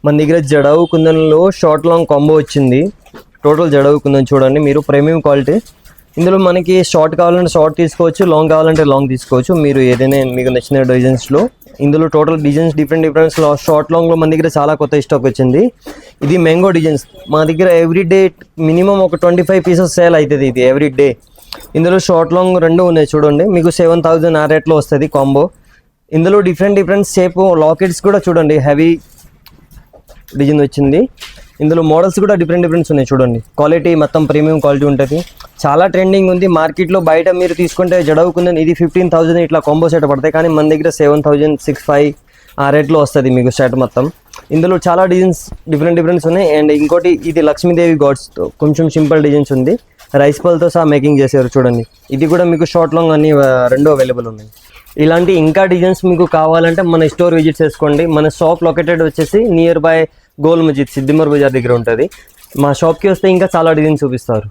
మన దగ్గర jadau కుందన్లో short long combo వచ్చింది. టోటల్ జడవు కుందన్ చూడండి మీరు, ప్రీమియం క్వాలిటీ. ఇందులో మనకి షార్ట్ కావాలంటే షార్ట్ తీసుకోవచ్చు, లాంగ్ కావాలంటే లాంగ్ తీసుకోవచ్చు. మీరు ఏదైనా మీకు నచ్చిన డిజైన్స్లో. ఇందులో టోటల్ డిజైన్స్ డిఫరెంట్ షార్ట్ లాంగ్లో మన దగ్గర చాలా కొత్త స్టాక్ వచ్చింది. ఇది మ్యాంగో డిజైన్స్. మా దగ్గర ఎవ్రీ డే మినిమం ఒక 25 పీసెస్ సేల్ అవుతుంది ఇది ఎవ్రీ డే. ఇందులో షార్ట్ లాంగ్ రెండు ఉన్నాయి చూడండి, మీకు 7000 ఆ రేట్లో వస్తుంది కాంబో. ఇందులో డిఫరెంట్ షేప్ లాకెట్స్ కూడా చూడండి, హెవీ డిజైన్ వచ్చింది. ఇందులో మోడల్స్ కూడా డిఫరెంట్ ఉన్నాయి చూడండి. క్వాలిటీ మొత్తం ప్రీమియం క్వాలిటీ ఉంటుంది. చాలా ట్రెండింగ్ ఉంది మార్కెట్లో. బయట మీరు తీసుకుంటే జడవుకుందని ఇది 15,000 ఇట్లా కాంబో సెట్ పడతాయి, కానీ మన దగ్గర 7,000-6,500 ఆ రేట్లో వస్తుంది మీకు సెట్ మొత్తం. ఇందులో చాలా డిజైన్స్ డిఫరెంట్స్ ఉన్నాయి. అండ్ ఇంకోటి ఇది లక్ష్మీదేవి గాడ్స్తో కొంచెం సింపుల్ డిజైన్స్ ఉంది, రైస్ పల్తో సహా మేకింగ్ చేశారు చూడండి. ఇది కూడా మీకు షార్ట్ లాంగ్ అన్ని రెండు అవైలబుల్ ఉన్నాయి. ఇలాంటి ఇంకా డిజైన్స్ మీకు కావాలంటే మన స్టోర్ విజిట్ చేసుకోండి. మన షాప్ లొకేటెడ్ వచ్చేసి నియర్ బై గోల్ మజిద్ సిద్దిమర్ బజార్ దగ్గర ఉంటుంది. మా షాప్కి వస్తే ఇంకా చాలా డిజైన్స్ చూపిస్తారు.